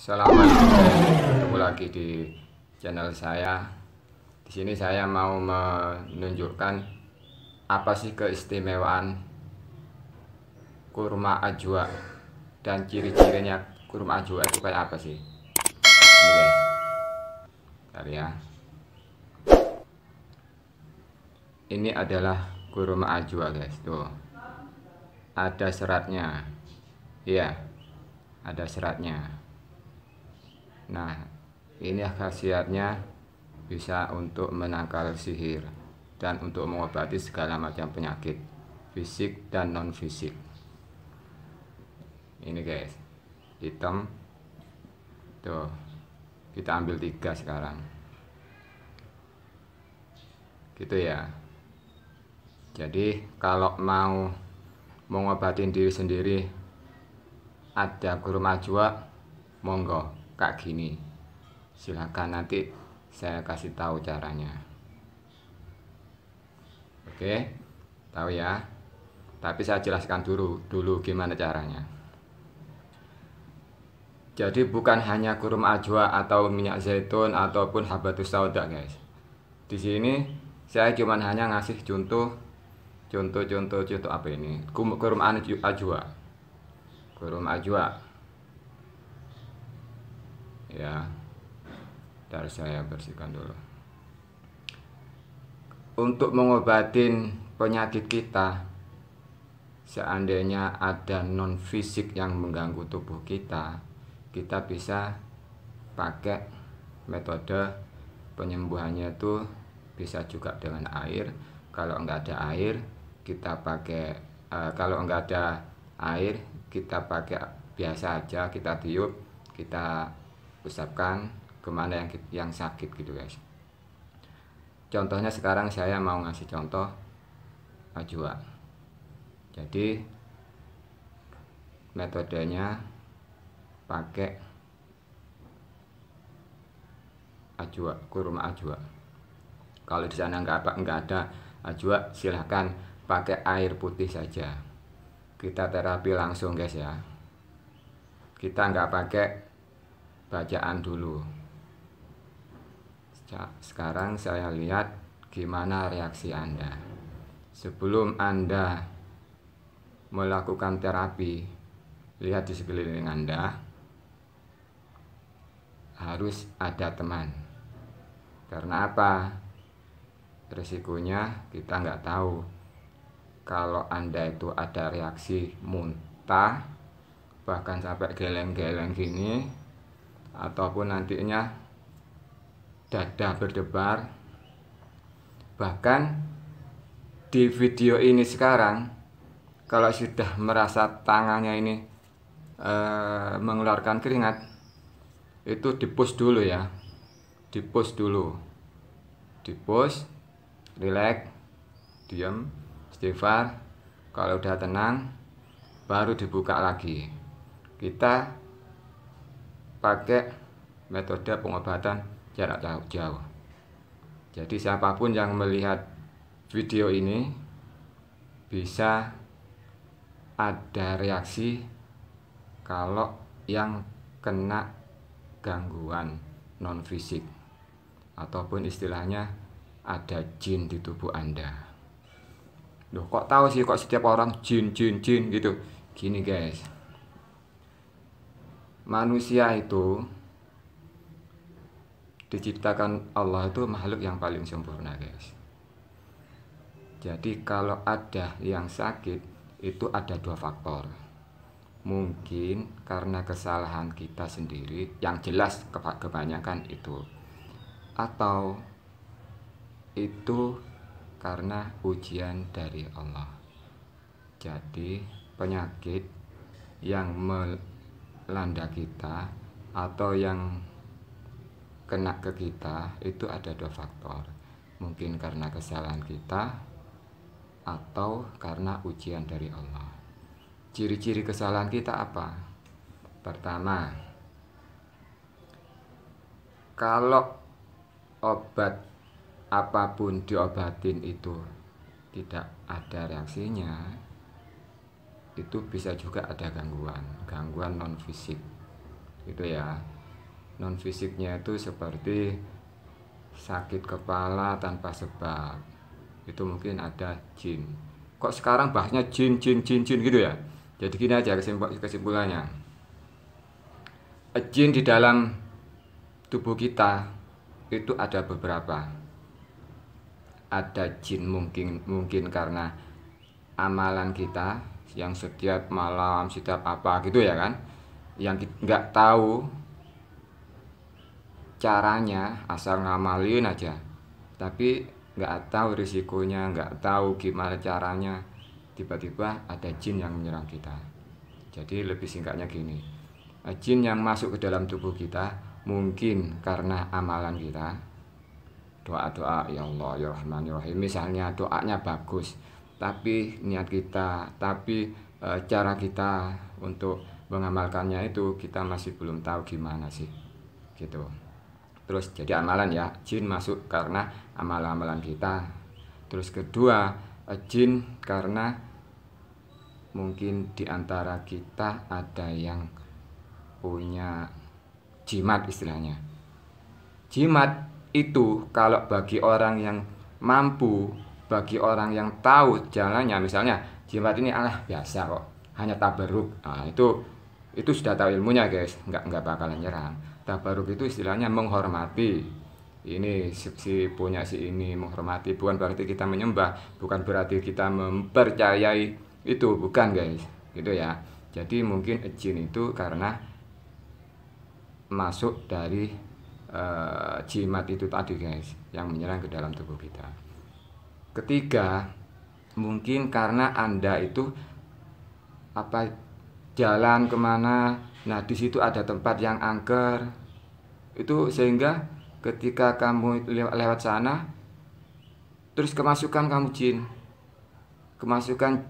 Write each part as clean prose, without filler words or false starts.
Assalamualaikum guys, ketemu lagi di channel saya. Di sini saya mau menunjukkan apa sih keistimewaan kurma ajwa dan ciri-cirinya kurma ajwa itu kayak apa sih. Ini guys, bentar ya. Ini adalah kurma ajwa guys, tuh ada seratnya, iya ada seratnya. Nah, ini khasiatnya bisa untuk menangkal sihir dan untuk mengobati segala macam penyakit fisik dan non fisik. Ini guys, hitam tuh, kita ambil 3 sekarang gitu ya. Jadi kalau mau mengobatin diri sendiri, ada kurma ajwa, monggo kayak gini, silahkan, nanti saya kasih tahu caranya. Oke, tahu ya, tapi saya jelaskan dulu gimana caranya. Jadi bukan hanya kurma ajwa atau minyak zaitun ataupun habatus sauda guys. Di sini saya cuman hanya ngasih contoh apa ini, kurma ajwa, ya. Ntar saya bersihkan dulu. Untuk mengobatin penyakit kita, seandainya ada non fisik yang mengganggu tubuh kita, kita bisa pakai metode penyembuhannya itu bisa juga dengan air. Kalau enggak ada air, kita pakai kalau enggak ada air, kita pakai biasa aja, kita tiup, kita usapkan kemana yang sakit gitu guys. Contohnya sekarang saya mau ngasih contoh ajwa. Jadi metodenya pakai ajwa, kurma ajwa. Kalau di sana nggak ada ajwa, silahkan pakai air putih saja. Kita terapi langsung guys ya. Kita nggak pakai bacaan dulu. Sekarang saya lihat gimana reaksi Anda. Sebelum Anda melakukan terapi, lihat di sekeliling Anda, harus ada teman. Karena apa? Risikonya kita nggak tahu. Kalau Anda itu ada reaksi muntah, bahkan sampai geleng-geleng gini, ataupun nantinya dada berdebar. Bahkan di video ini sekarang, kalau sudah merasa tangannya ini mengeluarkan keringat, itu di-push dulu ya, di-push dulu, di-push, relax, diam, istighfar. Kalau udah tenang, baru dibuka lagi. Kita pakai metode pengobatan jarak jauh. Jadi siapapun yang melihat video ini bisa ada reaksi kalau yang kena gangguan non fisik, ataupun istilahnya ada jin di tubuh Anda. Loh, kok tahu sih kok setiap orang jin gitu? Gini guys, manusia itu diciptakan Allah itu makhluk yang paling sempurna guys. Jadi kalau ada yang sakit, itu ada 2 faktor. Mungkin karena kesalahan kita sendiri, yang jelas kebanyakan itu, atau itu karena ujian dari Allah. Jadi penyakit yang melanda kita atau yang kena ke kita itu ada 2 faktor. Mungkin karena kesalahan kita atau karena ujian dari Allah. Ciri-ciri kesalahan kita apa? Pertama, kalau obat apapun diobatin itu tidak ada reaksinya, itu bisa juga ada gangguan non fisik gitu ya. Non fisiknya itu seperti sakit kepala tanpa sebab, itu mungkin ada jin. Kok sekarang bahasnya jin gitu ya? Jadi gini aja kesimpulannya. Jin di dalam tubuh kita itu ada beberapa. Ada jin mungkin karena amalan kita yang setiap malam, setiap apa gitu ya kan, yang nggak tahu caranya, asal ngamalin aja, tapi nggak tahu risikonya, nggak tahu gimana caranya, tiba-tiba ada jin yang menyerang kita. Jadi lebih singkatnya gini, jin yang masuk ke dalam tubuh kita mungkin karena amalan kita, doa-doa ya Allah ya Rahman ya Rahim, misalnya doanya bagus, tapi niat kita, tapi cara kita untuk mengamalkannya itu kita masih belum tahu gimana sih gitu. Terus jadi amalan ya, jin masuk karena amalan-amalan kita. Terus kedua, jin karena mungkin diantara kita ada yang punya jimat istilahnya. Jimat itu kalau bagi orang yang mampu, bagi orang yang tahu jalannya, misalnya jimat ini biasa kok, hanya tabarruk. Nah, itu sudah tahu ilmunya guys, nggak bakalan nyerang. Tabarruk itu istilahnya menghormati. Ini si punya si ini, menghormati, bukan berarti kita menyembah, bukan berarti kita mempercayai itu, bukan guys, gitu ya. Jadi mungkin jin itu karena masuk dari jimat itu tadi guys, yang menyerang ke dalam tubuh kita. Ketiga, mungkin karena Anda itu jalan kemana, nah di situ ada tempat yang angker, itu sehingga ketika kamu lewat sana, terus kemasukan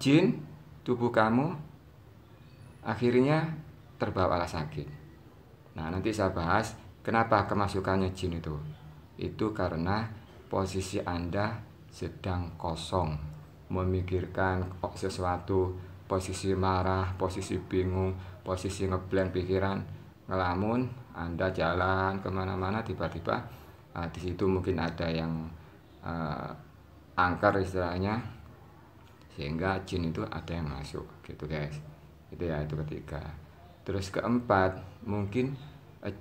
jin tubuh kamu, akhirnya terbawalah sakit. Nah nanti saya bahas kenapa kemasukannya jin itu karena posisi Anda sedang kosong, memikirkan sesuatu, posisi marah, posisi bingung, posisi ngeblank pikiran, ngelamun. Anda jalan kemana-mana, tiba-tiba di situ mungkin ada yang angker istilahnya, sehingga jin itu ada yang masuk gitu guys. Itu ya, itu ketiga. Terus keempat, mungkin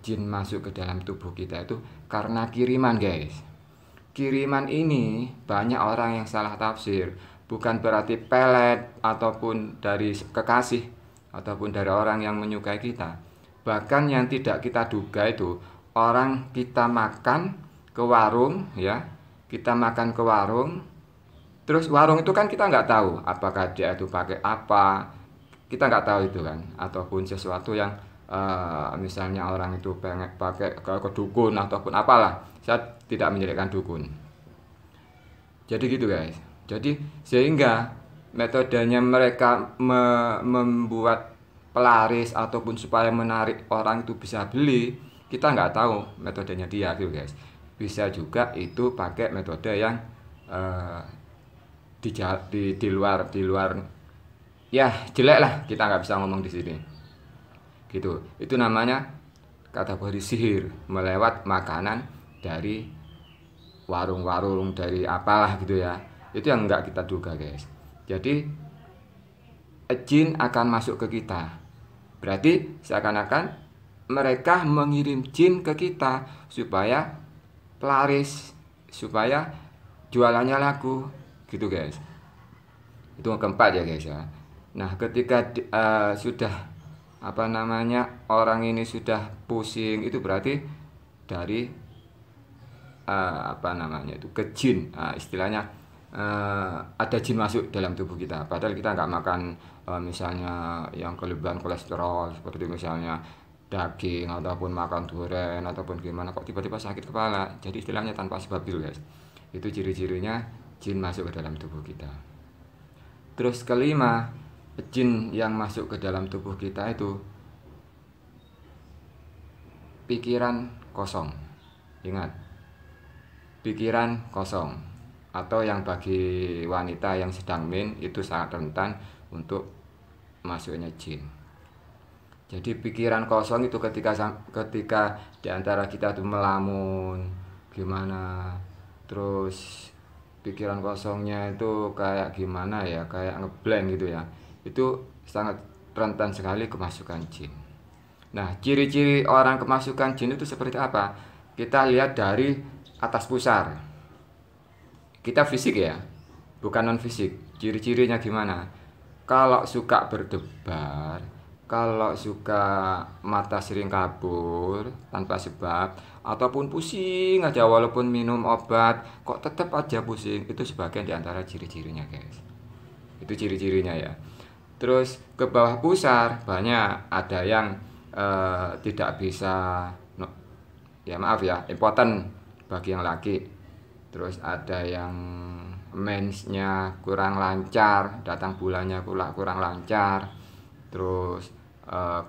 jin masuk ke dalam tubuh kita itu karena kiriman guys. Kiriman ini banyak orang yang salah tafsir, bukan berarti pelet ataupun dari kekasih ataupun dari orang yang menyukai kita. Bahkan yang tidak kita duga itu orang kita makan ke warung ya, kita makan ke warung, terus warung itu kan kita nggak tahu apakah dia itu pakai apa, kita nggak tahu itu kan, ataupun sesuatu yang misalnya orang itu pengen pakai ke dukun ataupun apalah, saya tidak menyelekkan dukun. Jadi gitu guys. Jadi sehingga metodenya mereka membuat pelaris ataupun supaya menarik orang itu bisa beli, kita nggak tahu metodenya dia gitu guys. Bisa juga itu pakai metode yang di luar ya jelek lah, kita nggak bisa ngomong di sini gitu. Itu namanya kategori sihir melewat makanan dari warung-warung, dari apalah gitu ya. Itu yang nggak kita duga guys. Jadi jin akan masuk ke kita, berarti seakan-akan mereka mengirim jin ke kita supaya pelaris, supaya jualannya laku gitu guys. Itu yang keempat ya guys ya. Nah ketika sudah orang ini sudah pusing, itu berarti dari ke jin, istilahnya ada jin masuk dalam tubuh kita. Padahal kita nggak makan misalnya yang kelebihan kolesterol seperti misalnya daging ataupun makan durian ataupun gimana, kok tiba-tiba sakit kepala. Jadi istilahnya tanpa sebab itu guys. Itu ciri-cirinya jin masuk ke dalam tubuh kita. Terus kelima, jin yang masuk ke dalam tubuh kita itu pikiran kosong. Ingat, pikiran kosong, atau yang bagi wanita yang sedang min itu sangat rentan untuk masuknya jin. Jadi pikiran kosong itu ketika di antara kita tuh melamun gimana, terus pikiran kosongnya itu kayak gimana ya, kayak ngeblank gitu ya. Itu sangat rentan sekali kemasukan jin. Nah, ciri-ciri orang kemasukan jin itu seperti apa? Kita lihat dari atas pusar. Kita fisik ya, bukan non fisik. Ciri-cirinya gimana? Kalau suka berdebar, kalau suka mata sering kabur tanpa sebab, ataupun pusing aja walaupun minum obat kok tetap aja pusing, itu sebagian diantara ciri-cirinya guys. Itu ciri-cirinya ya. Terus ke bawah pusar banyak, ada yang tidak bisa, ya maaf ya, impoten bagi yang laki. Terus ada yang mensnya kurang lancar, datang bulannya kurang lancar. Terus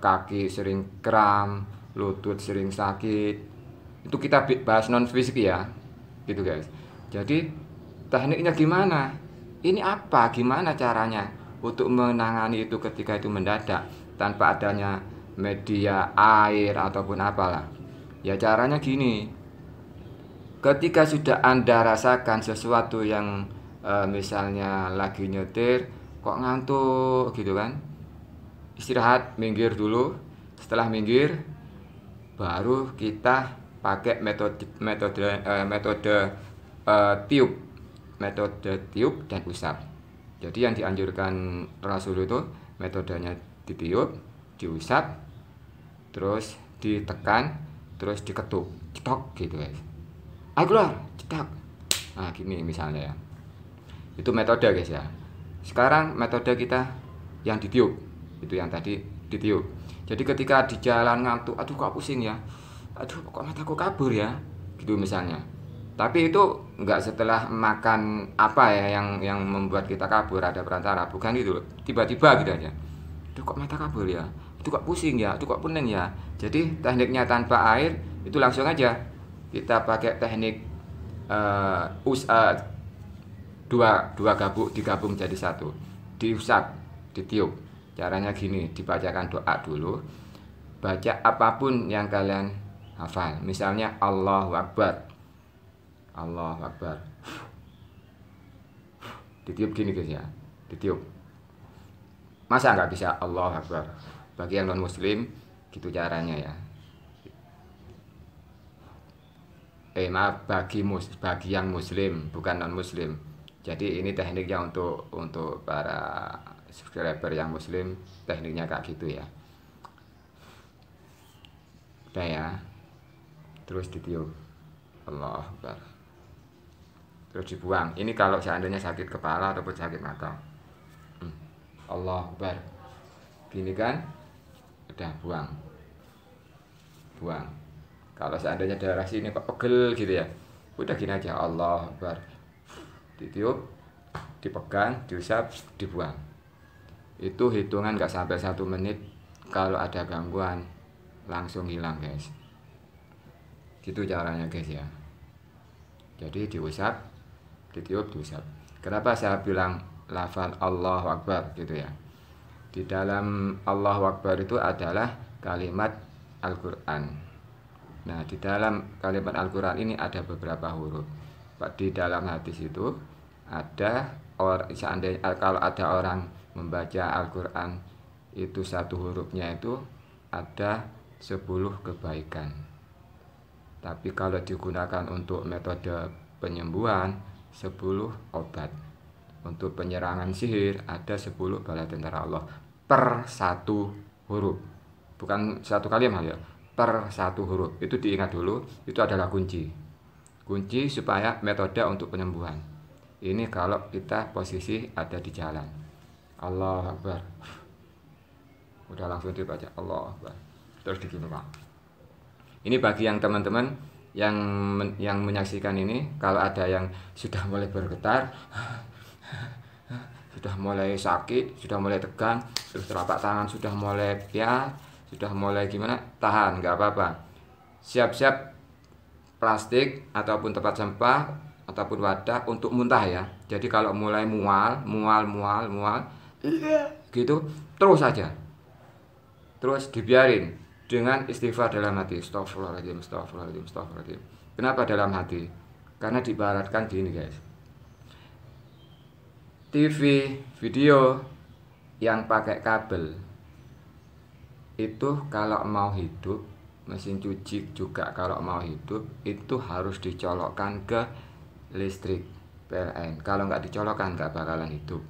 kaki sering kram, lutut sering sakit. Itu kita bahas non fisik ya, gitu guys. Jadi tekniknya gimana? Ini apa? Gimana caranya untuk menangani itu ketika itu mendadak tanpa adanya media air ataupun apalah? Ya caranya gini. Ketika sudah Anda rasakan sesuatu yang misalnya lagi nyetir kok ngantuk gitu kan, istirahat, minggir dulu. Setelah minggir baru kita pakai metode tiup, metode tiup dan usap. Jadi yang dianjurkan Rasul itu metodenya ditiup, diusap, terus ditekan, terus diketuk, cetok gitu guys. Ayo keluar, cetak. Nah gini misalnya ya. Itu metode guys ya. Sekarang metode kita yang ditiup. Itu yang tadi ditiup. Jadi ketika di jalan ngantuk, aduh kok pusing ya, aduh kok mataku kabur ya, gitu misalnya. Tapi itu enggak setelah makan apa ya yang membuat kita kabur, ada perantara, bukan itu. Tiba-tiba gitu aja. Aduh kok mata kabur ya, aduh kok pusing ya, aduh kok pening ya. Jadi tekniknya tanpa air itu langsung aja kita pakai teknik dua gabung digabung jadi satu, diusap, ditiup. Caranya gini, dibacakan doa dulu, baca apapun yang kalian hafal. Misalnya Allahu Akbar, Allahu Akbar, ditiup gini guys ya, ditiup. Masa nggak bisa Allahu Akbar? Bagi yang non muslim gitu caranya ya. Maaf, bagi yang muslim, bukan non muslim. Jadi ini tekniknya untuk para subscriber yang muslim, tekniknya kayak gitu ya. Udah ya. Terus ditiup. Allah Akbar. Terus dibuang. Ini kalau seandainya sakit kepala ataupun sakit mata. Allah Akbar. Gini kan? Udah buang. Buang. Kalau seandainya daerah sini kok pegel gitu ya, udah gini aja, Allah Akbar, ditiup, dipegang, diusap, dibuang. Itu hitungan gak sampai 1 menit. Kalau ada gangguan langsung hilang guys. Gitu caranya guys ya. Jadi diusap, ditiup, diusap. Kenapa saya bilang lafal Allahu Akbar gitu ya? Di dalam Allahu Akbar itu adalah kalimat Al-Quran. Nah, di dalam kalimat Al-Quran ini ada beberapa huruf. Di dalam hadis itu ada seandainya kalau ada orang membaca Al-Quran itu satu hurufnya itu ada 10 kebaikan. Tapi kalau digunakan untuk metode penyembuhan 10 obat. Untuk penyerangan sihir ada 10 bala tentara Allah per satu huruf. Bukan satu kalimat ya, per satu huruf. Itu diingat dulu, itu adalah kunci supaya metode untuk penyembuhan. Ini kalau kita posisi ada di jalan. Allah Akbar, udah langsung dibaca Allah Akbar, terus digini Pak. Ini bagi yang teman-teman yang menyaksikan ini, kalau ada yang sudah mulai bergetar, sudah mulai sakit, sudah mulai tegang, terus telapak tangan sudah mulai sudah mulai gimana, tahan, nggak apa-apa. Siap-siap plastik ataupun tempat sampah ataupun wadah untuk muntah ya. Jadi kalau mulai mual gitu, terus terus dibiarin dengan istighfar dalam hati, astagfirullahaladzim, astagfirullahaladzim, astagfirullahaladzim. Kenapa dalam hati? Karena diibaratkan gini guys, TV video yang pakai kabel itu kalau mau hidup, mesin cuci juga kalau mau hidup itu harus dicolokkan ke listrik PLN. Kalau nggak dicolokkan nggak bakalan hidup.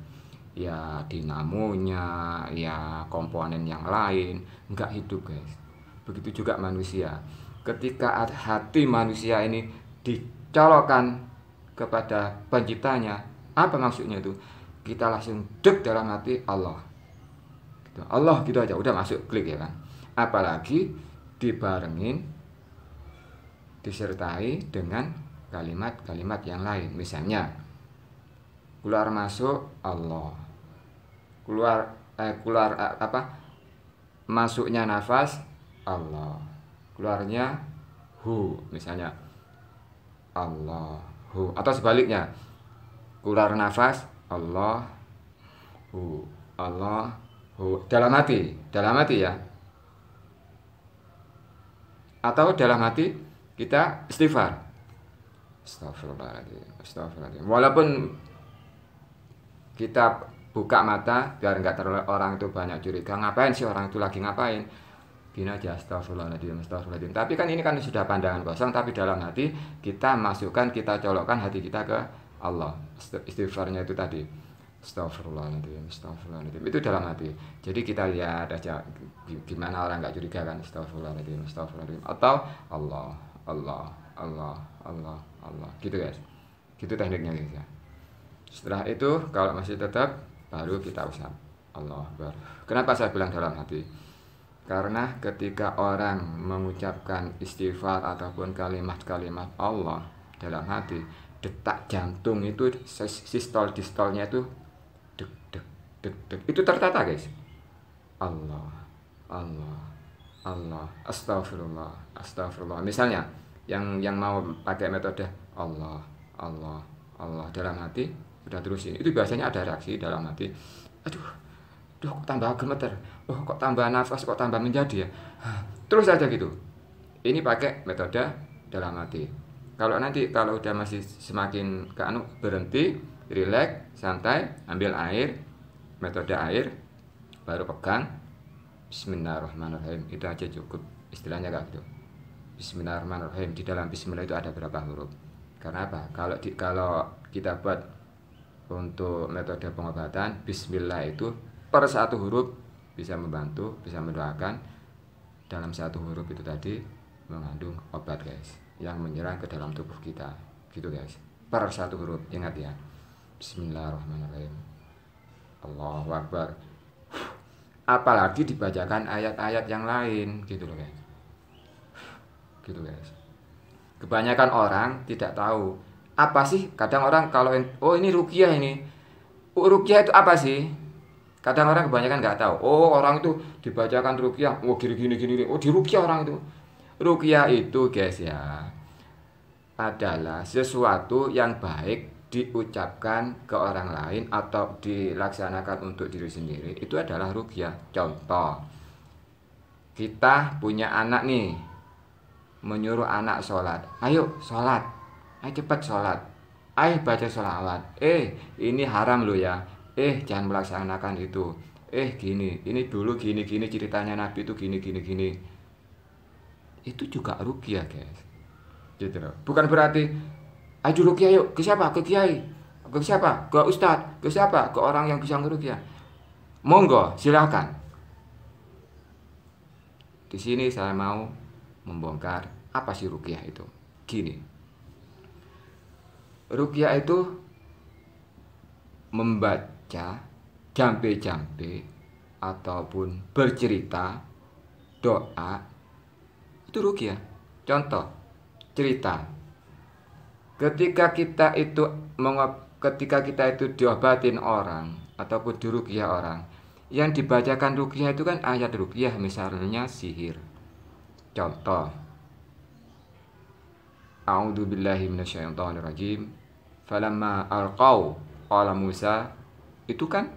Ya dinamonya, ya komponen yang lain nggak hidup guys. Begitu juga manusia. Ketika hati manusia ini dicolokkan kepada penciptanya, apa maksudnya itu? Kita langsung dek dalam hati Allah. Allah gitu aja udah masuk klik ya kan. Apalagi dibarengin disertai dengan kalimat-kalimat yang lain. Misalnya keluar masuk Allah, masuknya nafas Allah, keluarnya misalnya Allah atau sebaliknya keluar nafas Allah dalam hati ya, atau dalam hati kita istighfar, astagfirullahaladzim. Walaupun kita buka mata biar nggak terlalu orang itu banyak curiga, ngapain sih orang itu lagi ngapain, gini aja, astagfirullahaladzim. Tapi kan ini kan sudah pandangan kosong, tapi dalam hati kita masukkan, kita colokkan hati kita ke Allah. Istighfarnya itu tadi, astagfirullahaladzim, itu dalam hati. Jadi kita lihat aja gimana orang nggak curiga kan, astagfirullahaladzim, atau Allah, gitu guys. Gitu tekniknya guys ya. Setelah itu kalau masih tetap, baru kita usap Allah Akbar. Kenapa saya bilang dalam hati? Karena ketika orang mengucapkan istighfar ataupun kalimat-kalimat Allah dalam hati, detak jantung itu, sistol-distolnya itu dek dek dek dek, itu tertata guys. Allah, astagfirullah. Misalnya yang mau pakai metode Allah dalam hati, udah terusin, itu biasanya ada reaksi dalam hati, aduh kok tambah gemeter, kok tambah nafas, kok tambah menjadi ya, terus aja gitu. Ini pakai metode dalam hati. Kalau udah masih semakin berhenti, relax, santai, ambil air, metode air, baru pegang, bismillahirrahmanirrahim, itu aja cukup. Istilahnya kayak gitu, bismillahirrahmanirrahim. Di dalam bismillah itu ada berapa huruf? Karena apa? Kalau kita buat untuk metode pengobatan, bismillah itu per satu huruf bisa membantu, bisa mendoakan. Dalam satu huruf itu tadi mengandung obat guys, yang menyerang ke dalam tubuh kita, gitu guys. Per satu huruf, ingat ya, bismillahirrahmanirrahim, Allahu Akbar. Apalagi dibacakan ayat-ayat yang lain, gitu loh guys. Gitu guys. Kebanyakan orang tidak tahu apa sih. Kadang orang kalau ini ruqyah, ruqyah itu apa sih? Kadang orang kebanyakan nggak tahu. Orang itu dibacakan ruqyah, gini. Di ruqyah orang itu. Ruqyah itu guys ya, adalah sesuatu yang baik diucapkan ke orang lain atau dilaksanakan untuk diri sendiri. Itu adalah ruqyah. Contoh, kita punya anak nih, menyuruh anak sholat, ayo sholat, ayo cepat sholat, ayo baca sholawat, ini haram lo ya, jangan melaksanakan itu, gini, ini dulu gini ceritanya Nabi itu gini. Itu juga ruqyah guys, gitu loh. Bukan berarti ayo ruqyah yuk, ke siapa? Ke kiai, ke siapa? Ke ustadz, ke siapa? Ke orang yang bisa ngeruqyah. Monggo, silakan. Di sini saya mau membongkar apa sih ruqyah itu. Gini, ruqyah itu membaca jampe-jampe ataupun bercerita doa, itu ruqyah. Contoh cerita, ketika kita itu diobatin orang ataupun diruqyah orang, yang dibacakan ruqyah itu kan ayat ruqyah, misalnya sihir. Contoh, a'udzubillahi minasyaitonirrajim, falamma alqau qala Musa, itu kan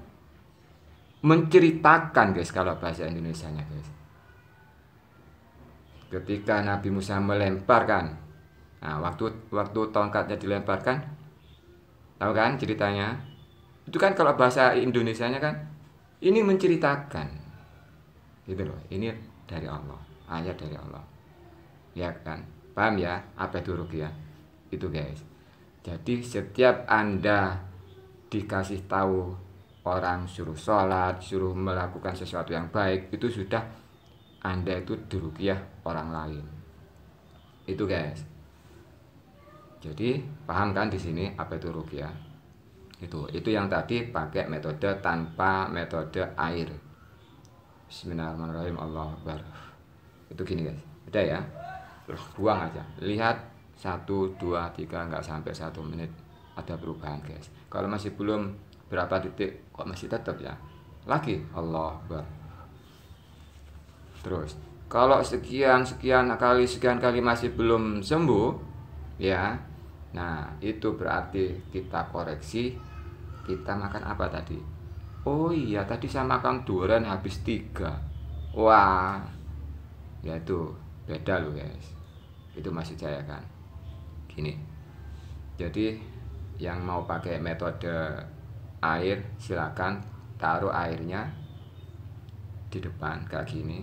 menceritakan guys kalau bahasa Indonesianya guys. ketika Nabi Musa melemparkan, nah waktu tongkatnya dilemparkan, tahu kan ceritanya? Itu kan kalau bahasa Indonesianya kan, ini menceritakan, gitu loh. Ini dari Allah, ayat dari Allah, ya kan? Paham ya? Apa itu ruqyah? Itu guys. Jadi setiap Anda dikasih tahu orang, suruh sholat, suruh melakukan sesuatu yang baik, itu sudah Anda itu diruqyah orang lain. Itu guys. Jadi paham kan di sini apa itu ruqyah? Itu yang tadi pakai metode tanpa metode air. Bismillahirrahmanirrahim, Allahu Akbar. Itu gini guys. Udah ya. Buang aja. Lihat 1, 2, 3, nggak sampai 1 menit ada perubahan guys. Kalau masih belum berapa detik kok masih tetap ya, lagi Allah Akbar. Terus kalau sekian kali masih belum sembuh ya, nah itu berarti kita koreksi. Kita makan apa tadi? Oh iya, tadi saya makan durian habis 3. Wah, ya itu beda loh guys. Itu masih saya kan gini. Jadi yang mau pakai metode air silakan taruh airnya di depan kayak gini.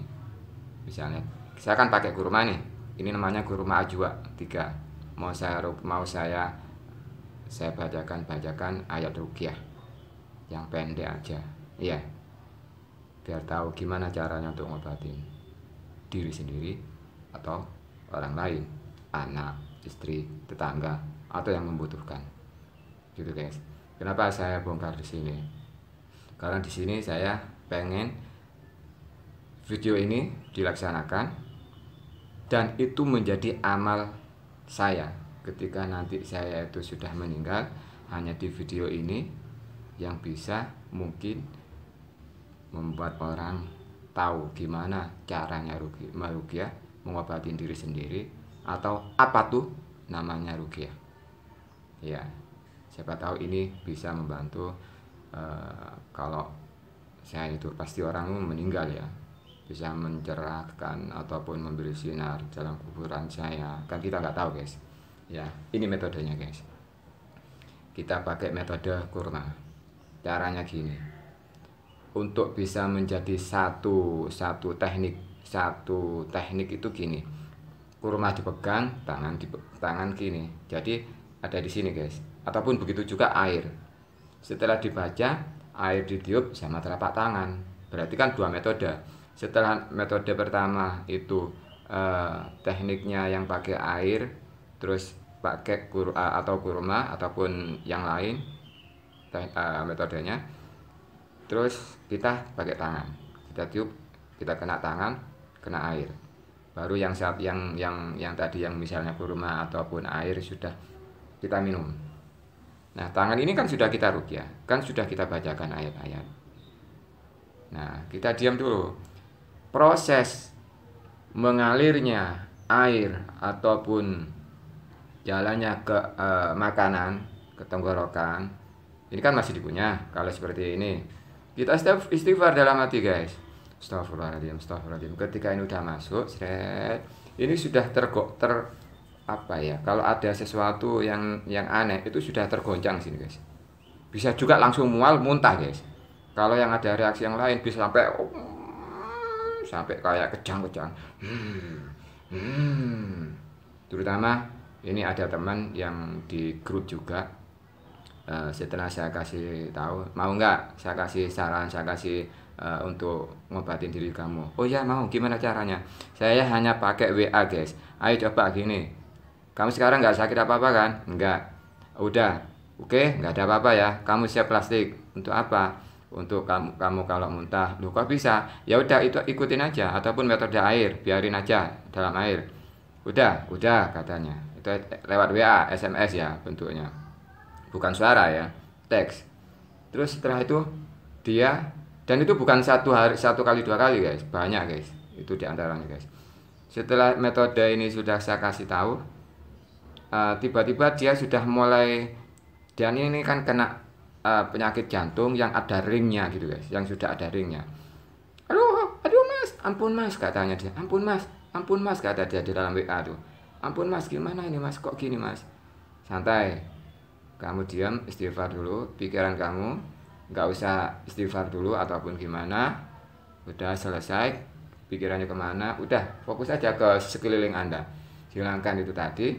Misalnya saya kan pakai kurma nih, ini namanya kurma ajwa 3. Mau saya bacakan ayat ruqyah yang pendek aja, iya, biar tahu gimana caranya untuk ngobatin diri sendiri atau orang lain, anak, istri, tetangga, atau yang membutuhkan, gitu guys. Kenapa saya bongkar di sini? Karena di sini saya pengen video ini dilaksanakan dan itu menjadi amal saya ketika nanti saya itu sudah meninggal. Hanya di video ini yang bisa mungkin membuat orang tahu gimana caranya meruqyah, mengobati diri sendiri, atau apa tuh namanya ruqyah. Ya, siapa tahu ini bisa membantu. Kalau saya itu pasti orang meninggal ya, bisa mencerahkan ataupun memberi sinar dalam kuburan saya, kan kita nggak tahu guys ya. Ini metodenya guys, kita pakai metode kurma. Caranya gini, untuk bisa menjadi satu teknik itu gini, kurma dipegang tangan gini, jadi ada di sini guys, ataupun begitu juga air. Setelah dibaca, air ditiup sama telapak tangan, berarti kan 2 metode. Setelah metode pertama itu tekniknya yang pakai air, terus pakai atau kurma ataupun yang lain metodenya, terus kita pakai tangan, kita tiup, kita kena tangan, kena air, baru yang tadi yang misalnya kurma ataupun air sudah kita minum. Nah, tangan ini kan sudah kita ruqyah, kan sudah kita bacakan ayat-ayat. Nah, kita diam dulu. Proses mengalirnya air ataupun jalannya ke makanan, ke tenggorokan, ini kan masih dikunyah. Kalau seperti ini, kita istighfar dalam hati guys. Astagfirullahaladzim. Ketika ini udah masuk, ini sudah apa ya, kalau ada sesuatu yang aneh itu sudah tergoncang sini guys. Bisa juga langsung muntah guys. Kalau yang ada reaksi yang lain bisa sampai kayak kejang-kejang. Terutama ini ada teman yang di grup juga. Setelah saya kasih tahu, mau nggak saya kasih saran, saya kasih untuk ngobatin diri kamu. Oh ya mau, gimana caranya? Saya hanya pakai WA guys. Ayo coba gini. Kamu sekarang nggak sakit apa-apa kan? Enggak. Udah, oke, nggak ada apa-apa ya. Kamu siap plastik. Untuk apa? Untuk kamu kalau muntah. Loh kok bisa? Ya udah, itu ikutin aja. Ataupun metode air, biarin aja dalam air. Udah katanya. Itu lewat WA, SMS ya bentuknya. Bukan suara ya, teks. Terus setelah itu dia, dan itu bukan 1 kali 2 kali guys, banyak guys. Itu diantaranya guys. Setelah metode ini sudah saya kasih tahu, tiba-tiba dia sudah mulai, dan ini kan kena penyakit jantung yang ada ringnya gitu guys, yang sudah ada ringnya. Aduh mas, ampun mas, katanya dia, ampun mas, Ampun mas, kata dia di dalam WA tuh. Ampun mas, gimana ini mas, kok gini mas? Santai, kamu diam, istighfar dulu. Pikiran kamu nggak usah istighfar dulu ataupun gimana. Udah selesai, pikirannya kemana, udah fokus aja ke sekeliling Anda. Hilangkan itu tadi.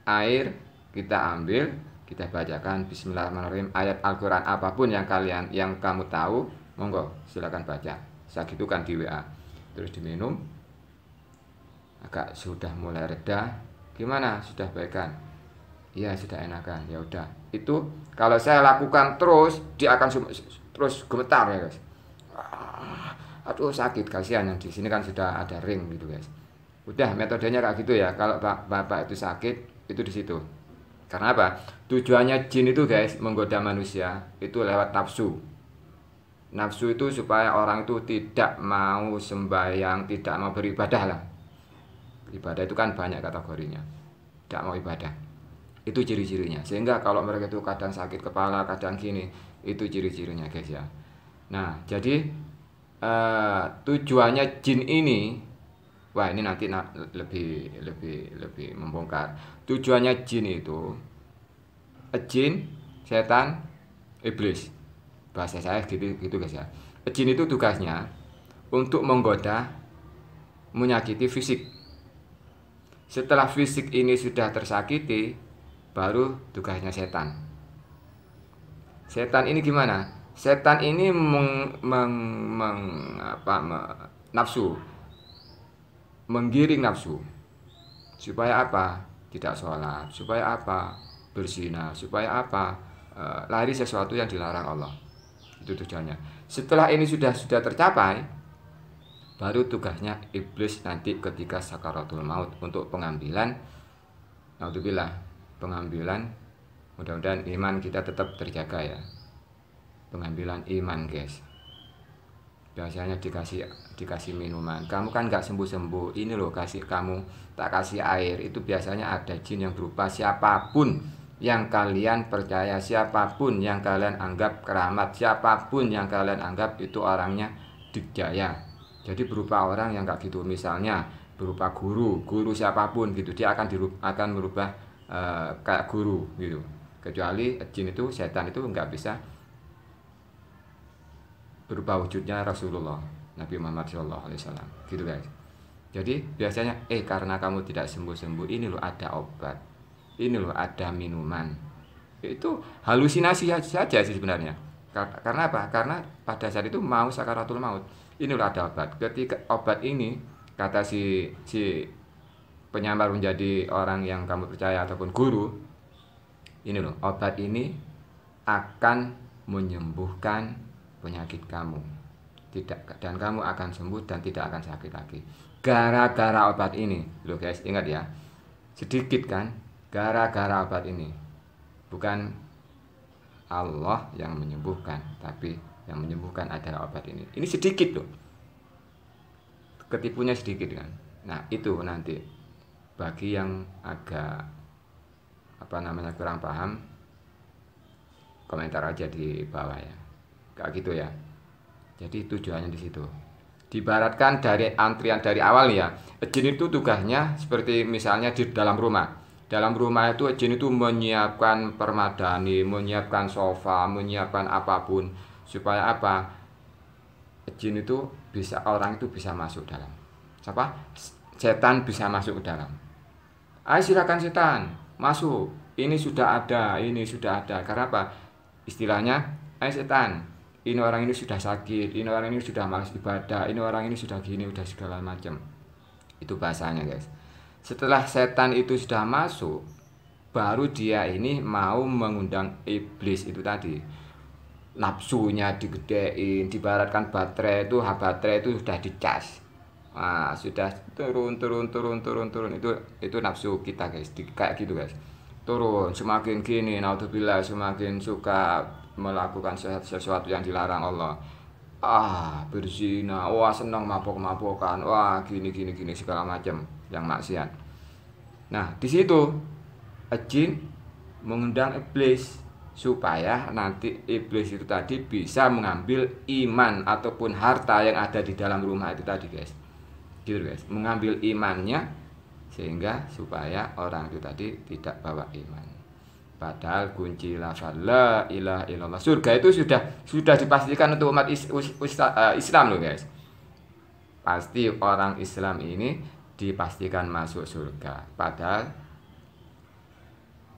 Air kita ambil, kita bacakan Bismillahirrahmanirrahim, ayat Al-Quran apapun yang kamu tahu, monggo silakan baca. Saya gitukan di WA. Terus diminum. Agak sudah mulai reda. Gimana, sudah baikan? Iya, sudah enakan. Ya udah, itu kalau saya lakukan terus, dia akan terus gemetar ya guys. Aduh sakit, kasihan. Yang di sini kan sudah ada ring gitu guys. Udah, metodenya kayak gitu ya. Kalau bapak itu sakit, itu di situ. Karena apa? Tujuannya jin itu guys menggoda manusia itu lewat nafsu. Nafsu itu supaya orang itu tidak mau sembahyang, tidak mau beribadah lah. Ibadah itu kan banyak kategorinya. Tidak mau ibadah. Itu ciri-cirinya. Sehingga kalau mereka itu kadang sakit kepala, kadang gini, itu ciri-cirinya guys ya. Nah, jadi tujuannya jin ini, wah ini nanti lebih membongkar. Tujuannya jin itu, jin, setan, iblis. Bahasa saya gitu guys ya. Jin itu tugasnya untuk menggoda, menyakiti fisik. Setelah fisik ini sudah tersakiti, baru tugasnya setan. Setan ini gimana? Setan ini nafsu, menggiring nafsu. Supaya apa? Tidak sholat. Supaya apa? Berzina. Supaya apa? Lari sesuatu yang dilarang Allah. Itu tujuannya. Setelah ini sudah tercapai, baru tugasnya iblis nanti ketika sakaratul maut untuk pengambilan. Naudzubillah, pengambilan. Mudah-mudahan iman kita tetap terjaga ya. Pengambilan iman guys. Biasanya dikasih minuman. Kamu kan nggak sembuh-sembuh. Ini loh tak kasih air. Itu biasanya ada jin yang berupa siapapun yang kalian percaya, siapapun yang kalian anggap keramat, siapapun yang kalian anggap itu orangnya dikjaya. Jadi berupa orang yang kayak gitu, misalnya berupa guru siapapun gitu, dia akan merubah kayak guru gitu. Kecuali jin itu, setan itu nggak bisa berupa wujudnya Rasulullah Nabi Muhammad SAW gitu guys. Jadi biasanya karena kamu tidak sembuh-sembuh, ini loh ada obat, ini loh ada minuman. Itu halusinasi saja sih sebenarnya. Karena apa? Karena pada saat itu mau sakaratul maut. Ini loh ada obat. Ketika obat ini, kata si penyamar menjadi orang yang kamu percaya ataupun guru, ini loh obat ini akan menyembuhkan penyakit kamu. Dan kamu akan sembuh dan tidak akan sakit lagi. Gara-gara obat ini. Loh guys, ingat ya. Sedikit kan? Gara-gara obat ini. Bukan Allah yang menyembuhkan, tapi yang menyembuhkan adalah obat ini. Ini sedikit loh. Ketipunya sedikit kan. Nah, itu nanti bagi yang agak kurang paham, komentar aja di bawah ya. Kayak gitu ya. Jadi tujuannya di situ. Dibaratkan dari antrian dari awal ya. Jin itu tugasnya seperti misalnya di dalam rumah. Dalam rumah itu jin itu menyiapkan permadani, menyiapkan sofa, menyiapkan apapun supaya apa? Jin itu orang itu bisa masuk dalam. Siapa? Setan bisa masuk ke dalam. Ayo silakan setan, masuk. Ini sudah ada. Karena apa? Istilahnya, ayo setan, ini orang ini sudah sakit, ini orang ini sudah malas ibadah, ini orang ini sudah gini, udah segala macam. Itu bahasanya guys. Setelah setan itu sudah masuk, baru dia ini mau mengundang iblis itu tadi. Nafsunya digedein, dibaratkan baterai itu sudah dicas. Nah, sudah turun. Itu nafsu kita guys, kayak gitu guys. Turun, semakin gini, naudzubillah, semakin suka melakukan sesuatu yang dilarang Allah. Berzina, senang mabok-mabokan, gini segala macam yang maksiat. Nah, di situ jin mengundang iblis supaya nanti iblis itu tadi bisa mengambil iman ataupun harta yang ada di dalam rumah itu tadi guys. gitu guys, mengambil imannya sehingga supaya orang itu tadi tidak bawa iman. Padahal kunci lafaz la ilaha illallah, surga itu sudah dipastikan untuk umat Islam loh guys. Pasti orang Islam ini dipastikan masuk surga. Padahal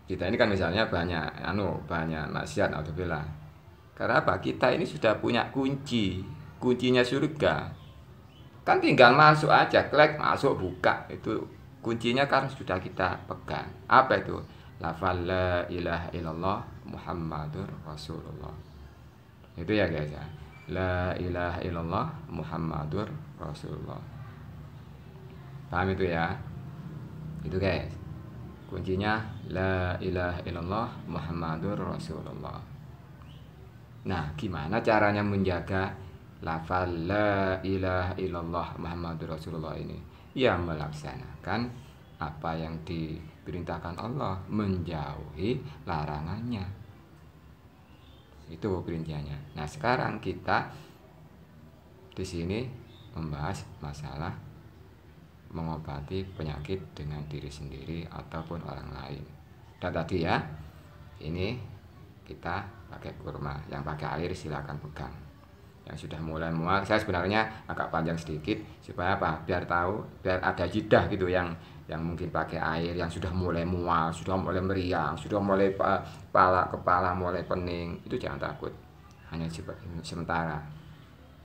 kita ini kan misalnya banyak maksiat atau bela. Karena apa? Kita ini sudah punya kuncinya surga. Kan tinggal masuk aja, klik masuk buka, itu kuncinya kan sudah kita pegang. Apa itu? Lafaz la ilaha illallah Muhammadur Rasulullah. Itu ya guys ya. La ilaha illallah Muhammadur Rasulullah. Paham itu ya? Itu guys. Kuncinya la ilaha illallah Muhammadur Rasulullah. Nah, gimana caranya menjaga lafaz la ilaha illallah Muhammadur Rasulullah ini? Ya melaksanakan apa yang diperintahkan Allah, menjauhi larangannya. Itu perinciannya. Nah, sekarang kita di sini membahas masalah mengobati penyakit dengan diri sendiri ataupun orang lain. Dan tadi ya, ini kita pakai kurma, yang pakai air silakan pegang. Yang sudah mulai mual, saya sebenarnya agak panjang sedikit supaya apa? Biar tahu, biar ada jeda gitu yang mungkin pakai air, yang sudah mulai mual, sudah mulai meriang, sudah mulai kepala mulai pening, itu jangan takut, hanya sementara.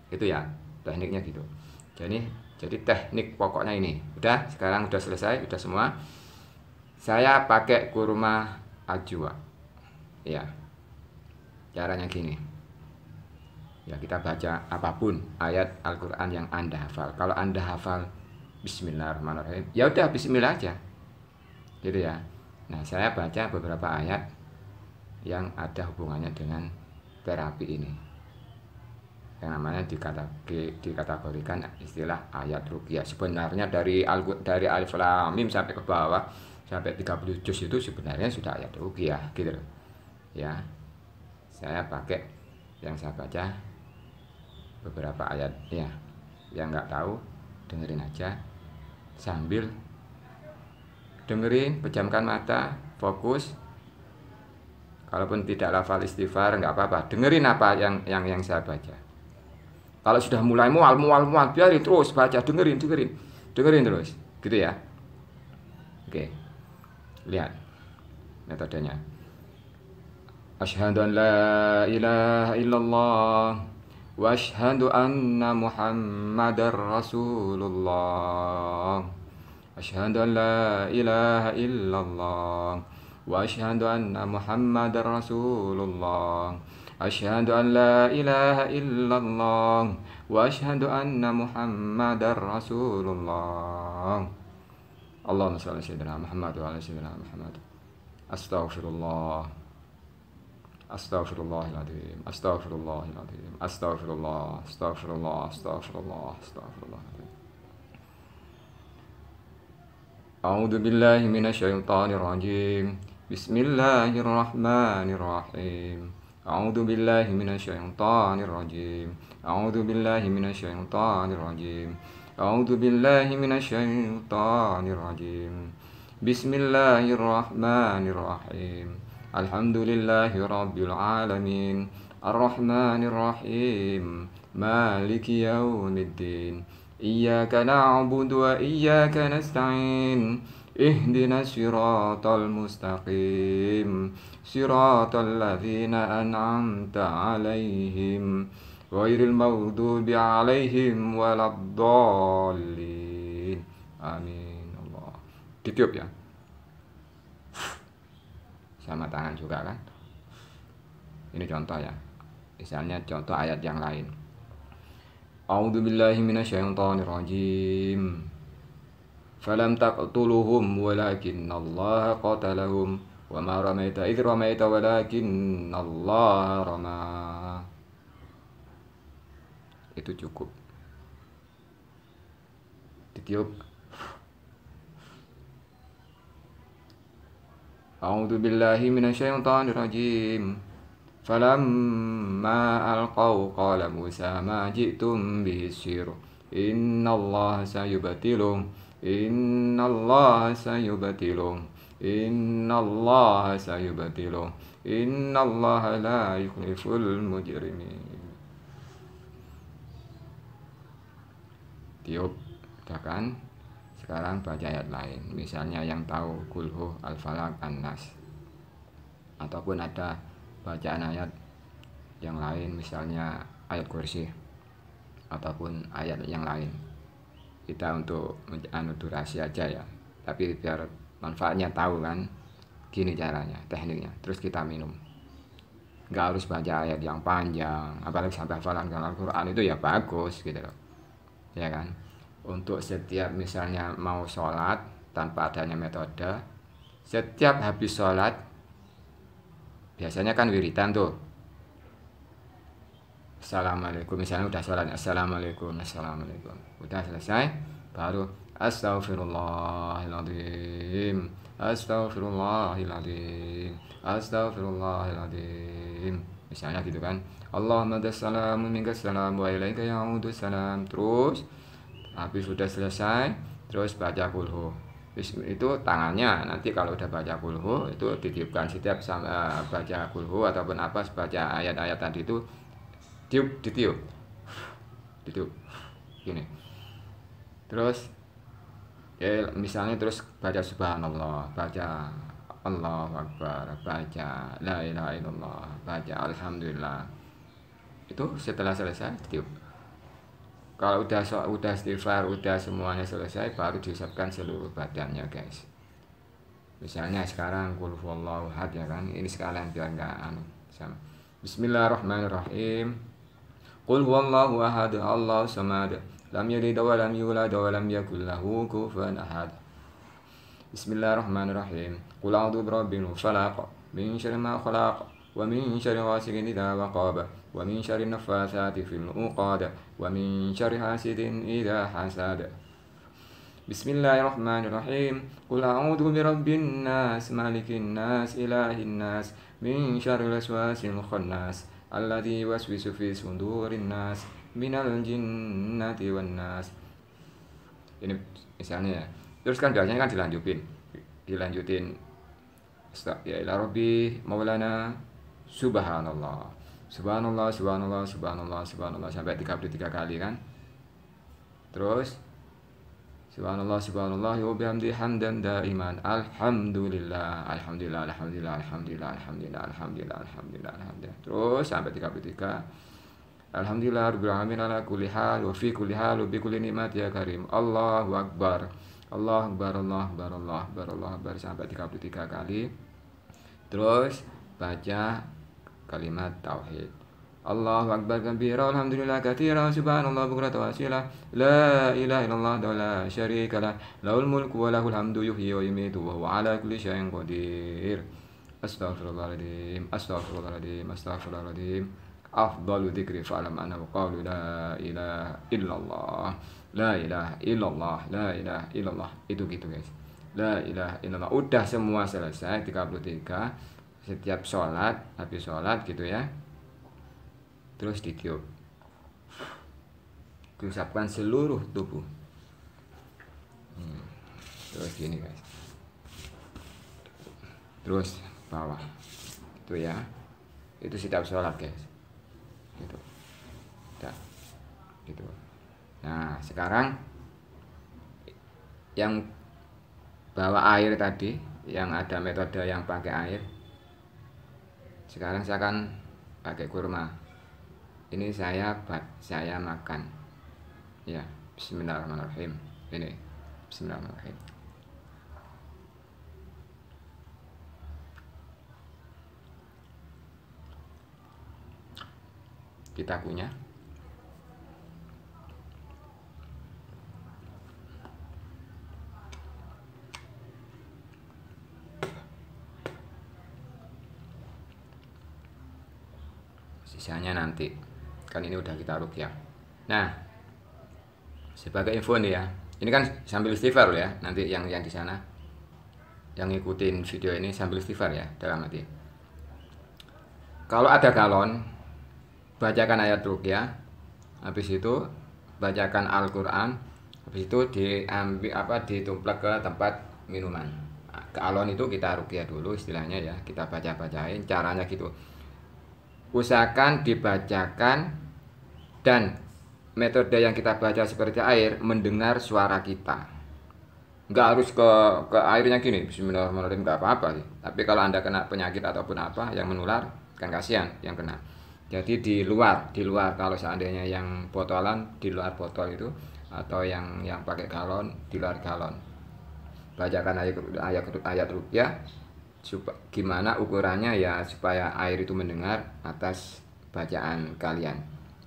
Itu ya tekniknya gitu. Jadi teknik pokoknya ini udah, sekarang udah selesai, udah semua. Saya pakai kurma ajwa ya, caranya gini ya, kita baca apapun ayat Al-Quran yang Anda hafal. Kalau Anda hafal Bismillahirrahmanirrahim, ya udah bismillah aja gitu ya. Nah, saya baca beberapa ayat yang ada hubungannya dengan terapi ini, yang namanya dikategorikan istilah ayat ruqyah. Sebenarnya dari Alif Lam Mim sampai ke bawah sampai 30 juz itu sebenarnya sudah ayat ruqyah gitu loh ya. Saya pakai yang saya baca beberapa ayat ya. Yang nggak tahu dengerin aja, sambil dengerin, pejamkan mata, fokus. Kalaupun tidak lafal istighfar nggak apa-apa, dengerin apa yang saya baca. Kalau sudah mulai mual, biarin terus baca, dengerin terus, gitu ya. Oke, lihat metodenya. Asyhadu an la ilaha illallah wa asyhadu anna Muhammadar Rasulullah. Asyhadu an la ilaha illallah wa asyhadu anna Muhammadar Rasulullah. Asyhadu an la ilaha illallah wa asyhadu anna Muhammadar Rasulullah. Allahumma shalli ala sayyidina Muhammad wa ala sayyidina Muhammad. Astaghfirullah. Astaghfirullahaladzim. Astaghfirullahaladzim. Astaghfirullah. A'udzu billahi minasyaitonir rajim. Bismillahirrahmanirrahim. A'udzu billahi minasyaitonir rajim. A'udzu billahi minasyaitonir rajim. A'udzu billahi minasyaitonir rajim. Bismillahirrahmanirrahim. Alhamdulillahi rabbil alamin. Ar-Rahmanir Rahim. Maliki yaumiddin. Iyyaka na'budu wa iyyaka nasta'in. Ihdinas siratal mustaqim. Siratal ladzina an'amta 'alaihim ghairil maghdubi 'alaihim waladdallin. Amin. Allah. Ditiup ya. Sama tangan juga kan. Ini contoh ya. Misalnya contoh ayat yang lain. A'udzu billahi minasyaitonir rajim. Falam taqtuluhum walakinnallaha qatalahum wa ma ramaita idh ramaita walakinnallaha rama. Itu cukup. Ditiup. A'udzu billahi minasyaitonir rajim. Falamma alqaw qala Musa ma ji'tum bihi sir innallaha sayubatilu, innallaha sayubatilu, innallaha sayubatilu, innallaha la yukhliful mujrimin. Tiup, udah kan? Sekarang baca ayat lain, misalnya yang tahu kulhu al-falaq an-nas, ataupun ada bacaan ayat yang lain, misalnya ayat kursi ataupun ayat yang lain. Kita untuk durasi aja ya, tapi biar manfaatnya tahu kan. Gini caranya, tekniknya. Terus kita minum, nggak harus baca ayat yang panjang, apalagi sampai hafalan Al-Quran itu ya bagus gitu loh, ya kan. Untuk setiap misalnya mau sholat tanpa adanya metode, setiap habis sholat biasanya kan wiridan tuh, assalamualaikum, misalnya udah sholat, assalamualaikum, assalamualaikum, udah selesai baru astaghfirullahaladzim, astaghfirullahaladzim, astaghfirullahaladzim, misalnya gitu kan. Allahumma dassalamu minkas salam wa ilaika ya'udus salam. Terus habis sudah selesai, terus baca kulhu. Itu tangannya nanti kalau udah baca kulhu itu ditiupkan. Setiap baca kulhu ataupun apa baca ayat-ayat tadi itu ditiup gini. Terus ya misalnya terus baca subhanallah, baca Allahu Akbar, baca la ilaha illallah, baca alhamdulillah. Itu setelah selesai ditiup. Kalau udah istighfar, udah semuanya selesai, baru diusapkan seluruh badannya guys. Misalnya sekarang qul huwallahu ahad ya kan, ini sekalian biar nggak sama. Bismillahirrahmanirrahim. Qul huwallahu ahad, Allahu samad, lam yalid wa lam yulad wa lam yakul lahu kufuwan ahad. Bismillahirrahmanirrahim. Qul a'udzu birabbil falaq, min syarri ma khalaq, wa min syarri ghasiqin idza waqab, wa min syarri naffatsati fil 'uqad, wa min syarri hasidin idza hasad. Bismillahirrahmanirrahim. Qul a'udzu birabbin nas, malikin nas, ilahin nas, min syarril waswasil khannas, alladzi yuwaswisu fi sudurin nas, minal jinnati wan nas. Ini misalnya ya. Terus kan biasanya kan dilanjutin ya ila rabbi maulana subhanallah, subhanallah, subhanallah, subhanallah, subhanallah sampai 33 kali kan. Terus subhanallah, subhanallah wa bihamdi hamdan daiman, alhamdulillah, alhamdulillah, alhamdulillah, alhamdulillah, alhamdulillah, alhamdulillah, alhamdulillah, alhamdulillah. Terus sampai 33. Alhamdulillah rabbil alamin ala kulli hal wa fi kulli hal wa bi kulli nikmat ya karim. Allahu akbar. Allahu akbar, Allahu akbar, Allahu akbar, Allahu akbar sampai 33 kali. Terus baca kalimat tauhid. Allahu akbar kabira, alhamdulillah katsira, subhanallah bukratan wa asila, la ilaha illallah wa la syarika lah, lahul mulku wa lahul hamdu yuhyi wa yumiitu wa huwa ala kulli syai'in qadir. Astaghfirullahaladzim, astaghfirullahaladzim, astaghfirullahaladzim. Afdalu dzikri fa'lam annahu qaulu la ilaha illallah, la ilaha illallah, la ilaha illallah. Itu gitu guys, la ilaha illallah. Udah semua selesai 33. Setiap sholat, habis sholat gitu ya, terus ditiup, diusapkan seluruh tubuh. Terus gini guys, terus bawah itu ya, itu setiap sholat guys gitu. Udah gitu. Nah sekarang yang bawa air tadi, yang ada metode yang pakai air, sekarang saya akan pakai kurma. Ini saya makan ya. Bismillahirrahmanirrahim. Ini bismillahirrahmanirrahim. Kita kunyah. Sisanya nanti, kan ini udah kita ruqyah. Nah, sebagai info nih ya, ini kan sambil istighfar ya. Nanti yang di sana, yang ngikutin video ini sambil istighfar ya dalam hati. Kalau ada galon, bacakan ayat ruqyah, habis itu bacakan Al-Quran, habis itu diambil ditumplek ke tempat minuman. Nah, galon itu kita ruqyah dulu istilahnya ya, kita bacain caranya gitu. Usahakan dibacakan dan metode yang kita baca seperti air mendengar suara kita. Nggak harus ke airnya gini, bismillahirrahmanirrahim, nggak apa-apa sih. Tapi kalau Anda kena penyakit ataupun apa yang menular, kan kasihan yang kena. Jadi di luar kalau seandainya yang botolan di luar botol itu, atau yang pakai galon di luar galon. Bacakan ayat ruqyah, gimana ukurannya ya supaya air itu mendengar atas bacaan kalian.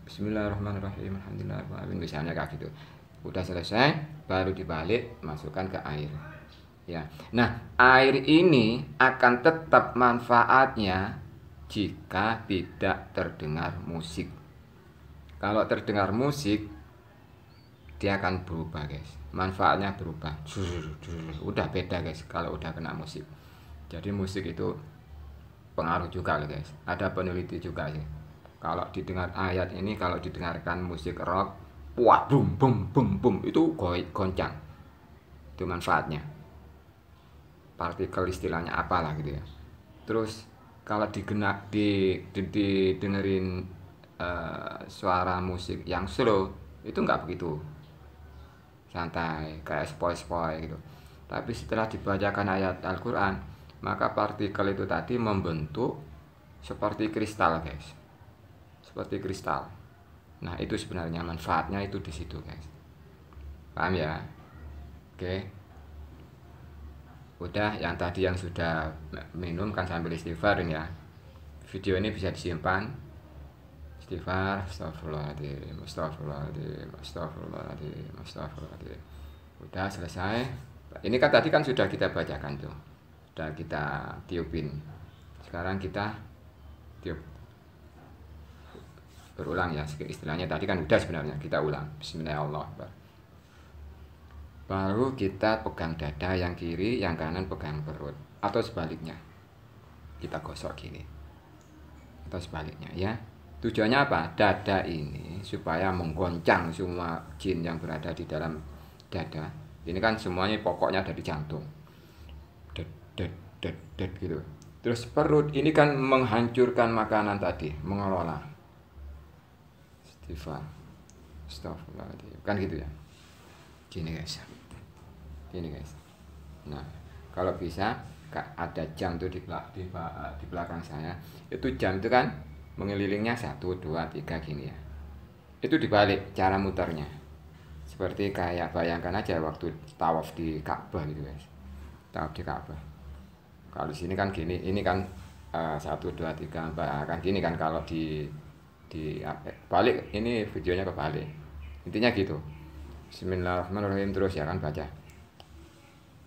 Bismillahirrahmanirrahim, alhamdulillah, misalnya kayak gitu. Udah selesai, baru dibalik, masukkan ke air. Ya. Nah, air ini akan tetap manfaatnya jika tidak terdengar musik. Kalau terdengar musik, dia akan berubah, guys. Manfaatnya berubah. Udah beda, guys, kalau udah kena musik. Jadi musik itu pengaruh juga loh, guys. Ada peneliti juga sih. Kalau didengar ayat ini, kalau didengarkan musik rock, wah, bum bum bum bum, itu goncang. Itu manfaatnya. Partikel istilahnya apalah gitu ya. Terus kalau didengerin suara musik yang slow, itu nggak begitu santai, kayak spoi-spoi gitu. Tapi setelah dibacakan ayat Al-Quran, maka partikel itu tadi membentuk seperti kristal, guys. Seperti kristal. Nah, itu sebenarnya manfaatnya itu di situ, guys. Paham ya? Oke. Udah, yang tadi yang sudah minum kan sambil istighfar ya. Video ini bisa disimpan. Istighfar, astagfirullahaladzim, astagfirullahaladzim, astagfirullahaladzim, astagfirullahaladzim. Udah selesai. Ini kan tadi kan sudah kita bacakan tuh. Sudah kita tiupin. Sekarang kita tiup. Berulang ya, istilahnya tadi kan udah sebenarnya, kita ulang. Bismillahirrahmanirrahim. Baru kita pegang dada yang kiri, yang kanan pegang perut, atau sebaliknya. Kita gosok gini. Atau sebaliknya ya. Tujuannya apa? Dada ini supaya menggoncang semua jin yang berada di dalam dada. Ini kan semuanya pokoknya dari jantung. Det gitu. Terus perut ini kan menghancurkan makanan tadi, mengelola. Astagfirullahaladzim. Kan gitu ya. Gini guys. Nah, kalau bisa ada jam tuh di belakang saya. Itu jam itu kan mengelilingnya 1, 2, 3 gini ya. Itu dibalik cara muternya. Seperti kayak bayangkan aja waktu tawaf di Ka'bah gitu guys. Tawaf di Ka'bah. Kalau di sini kan gini, ini kan 1, 2, 3, 4 kan gini kan. Kalau di balik, ini videonya kebalik. Intinya gitu. Bismillahirrahmanirrahim, terus ya kan baca.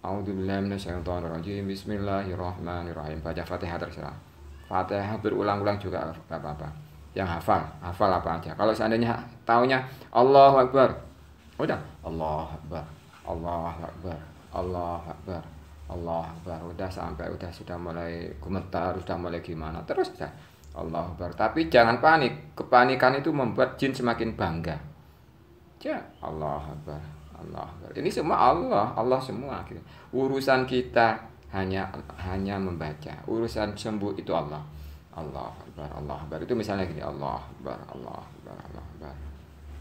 A'udzubillahi minasyaitonirrajim. Bismillahirrahmanirrahim. Baca Fatihah terserah. Fatihah berulang-ulang juga gak apa-apa. Yang hafal apa aja. Kalau seandainya taunya Allahu Akbar, udah Allahu Akbar, Allahu Akbar, Allahu Akbar, Allahu Akbar. Udah sampai sudah mulai gemetar, sudah mulai gimana, terus aja Allahu Akbar. Tapi jangan panik. Kepanikan itu membuat jin semakin bangga. Ya, Allahu Akbar, Allahu Akbar. Ini semua Allah semua gitu. Urusan kita hanya membaca. Urusan sembuh itu Allah. Allah Akbar, Allah Akbar. Itu misalnya gini, Allah Akbar, Allah Akbar, Allah Akbar,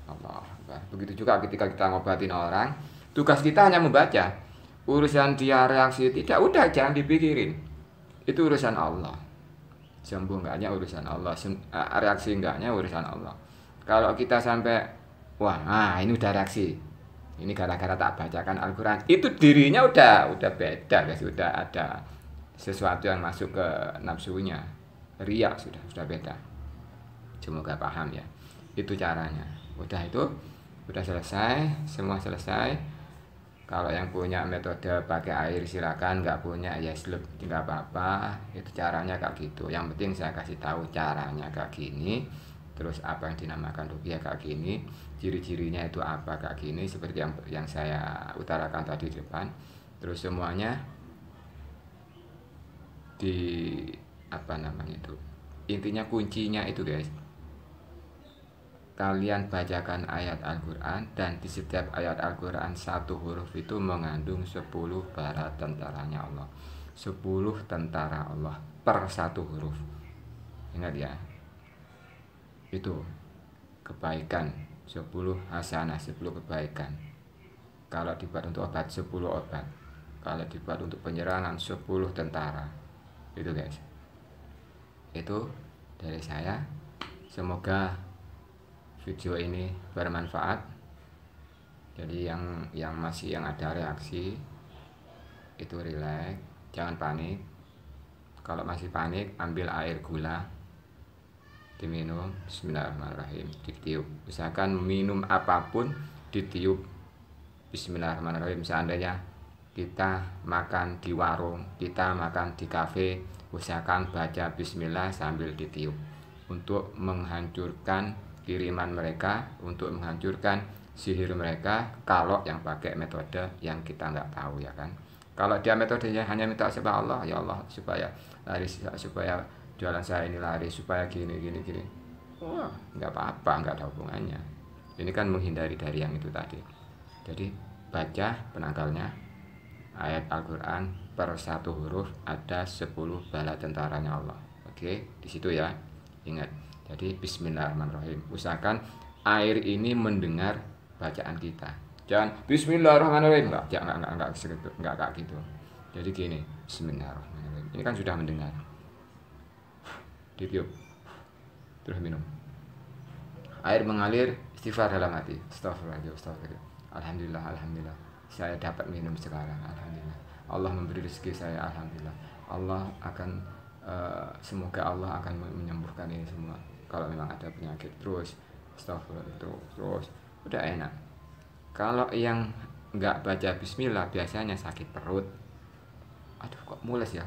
Allah Akbar. Begitu juga ketika kita ngobatin orang, tugas kita hanya membaca. Urusan dia reaksi tidak, udah jangan dipikirin. Itu urusan Allah. Sembuh enggaknya urusan Allah, reaksi enggaknya urusan Allah. Kalau kita sampai ini udah reaksi. Ini gara-gara tak bacakan Al-Quran. Itu dirinya udah beda guys. Sudah ada sesuatu yang masuk ke nafsunya. Riya sudah beda. Semoga paham ya. Itu caranya. Udah selesai. Semua selesai. Kalau yang punya metode pakai air silakan. Nggak punya ya nggak apa-apa. Itu caranya kayak gitu. Yang penting saya kasih tahu caranya kayak gini. Terus apa yang dinamakan ruqyah kayak gini, ciri-cirinya itu apa kayak gini, seperti yang saya utarakan tadi di depan. Terus semuanya intinya kuncinya itu guys, kalian bacakan ayat Al-Quran, dan di setiap ayat Al-Quran satu huruf itu mengandung 10 bala tentaranya Allah. 10 tentara Allah per satu huruf. Ingat ya, itu kebaikan 10 hasanah, 10 kebaikan. Kalau dibuat untuk obat 10 obat, kalau dibuat untuk penyerangan 10 tentara. Itu guys, itu dari saya. Semoga video ini bermanfaat. Jadi yang masih yang ada reaksi itu relax, jangan panik. Kalau masih panik, ambil air gula, diminum, bismillahirrahmanirrahim, ditiup. Usahakan minum apapun ditiup bismillahirrahmanirrahim. Seandainya kita makan di warung, kita makan di kafe, usahakan baca bismillah sambil ditiup, untuk menghancurkan kiriman mereka, untuk menghancurkan sihir mereka, kalau yang pakai metode yang kita nggak tahu, ya kan. Kalau dia metodenya hanya minta sama Allah, ya Allah supaya laris, supaya jualan saya ini laris, supaya gini, wah, nggak apa-apa, nggak ada hubungannya. Ini kan menghindari dari yang itu tadi. Jadi baca penangkalnya, ayat Al-Quran per satu huruf ada 10 bala tentaranya Allah. Oke, di situ ya, ingat. Jadi bismillahirrahmanirrahim, usahakan air ini mendengar bacaan kita. Jangan bismillahirrahmanirrahim, enggak kayak gitu. Jadi gini, bismillahirrahmanirrahim, ini kan sudah mendengar. Ditiup, terus minum. Air mengalir, istighfar dalam hati, astagfirullah, alhamdulillah, alhamdulillah, saya dapat minum sekarang, alhamdulillah. Allah memberi rezeki saya, alhamdulillah. Allah akan semoga Allah akan menyembuhkan ini semua. Kalau memang ada penyakit, terus astagfirullah, terus udah enak. Kalau yang nggak baca bismillah biasanya sakit perut, aduh kok mules ya,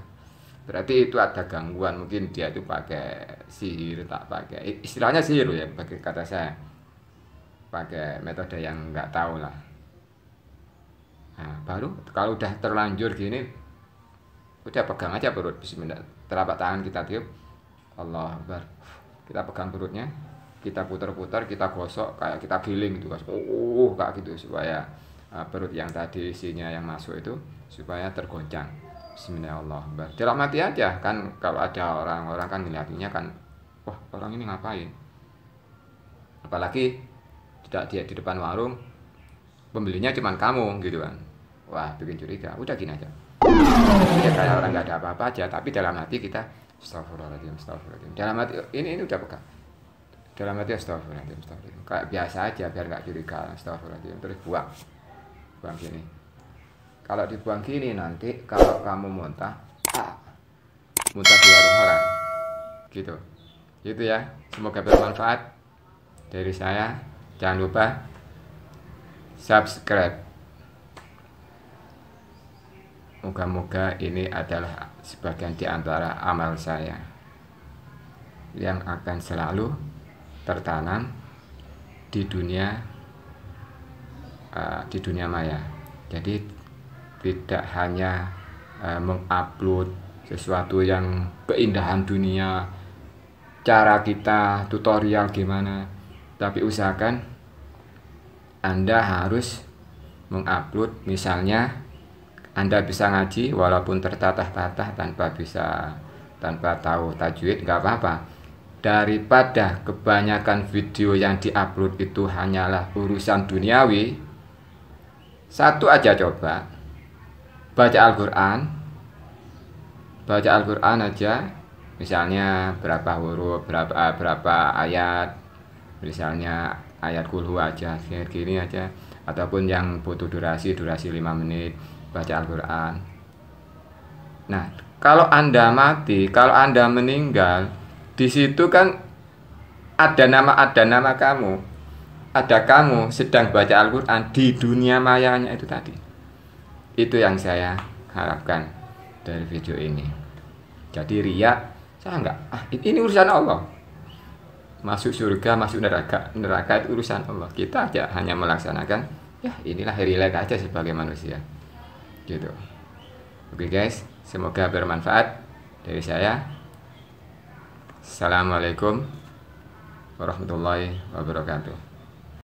berarti itu ada gangguan. Mungkin dia itu pakai sihir, tak pakai, istilahnya sihir ya, pakai kata saya, pakai metode yang nggak tahu lah. Nah, baru kalau udah terlanjur gini, udah pegang aja perut, bismillah, telapak tangan kita tiup, Allah Akbar, kita pegang perutnya, kita putar-putar, kita gosok, kayak kita giling gitu, kayak gitu, supaya perut yang tadi isinya yang masuk itu supaya tergoncang. Bismillahirrahmanirrahim. Dalam hati aja kan, kalau ada orang-orang kan ngeliatinya kan, wah orang ini ngapain? Apalagi tidak dia di depan warung, pembelinya cuma kamu gitu kan, wah bikin curiga. Udah gini aja, ya kayak orang nggak ada apa-apa aja, tapi dalam hati kita astagfirullahaladzim, astagfirullahaladzim. Dalam hati ini udah pegang, dalam hati astagfirullahaladzim, astagfirullahaladzim, kayak biasa aja biar nggak curiga, astagfirullahaladzim. Terus buang gini. Kalau dibuang gini nanti kalau kamu muntah di warung orang gitu. Gitu ya, semoga bermanfaat dari saya. Jangan lupa subscribe. Moga-moga ini adalah sebagian di antara amal saya yang akan selalu tertanam di dunia maya. Jadi tidak hanya mengupload sesuatu yang keindahan dunia, cara kita tutorial gimana, tapi usahakan Anda harus mengupload, misalnya Anda bisa ngaji walaupun tertatah-tatah tanpa tahu tajwid, nggak apa-apa. Daripada kebanyakan video yang diupload itu hanyalah urusan duniawi, satu aja coba baca Al-Quran aja, misalnya berapa huruf, berapa ayat, misalnya ayat kulhu aja, gini aja, ataupun yang butuh durasi 5 menit, baca Al-Quran. Nah, kalau Anda mati, kalau Anda meninggal, di situ kan ada nama kamu, ada kamu sedang baca Al-Quran di dunia mayanya itu tadi. Itu yang saya harapkan dari video ini. Jadi riya, saya enggak, ini urusan Allah. Masuk surga, masuk neraka itu urusan Allah. Kita aja hanya melaksanakan, ya inilah relax aja sebagai manusia. Gitu. Oke guys, semoga bermanfaat dari saya. Assalamualaikum warahmatullahi wabarakatuh.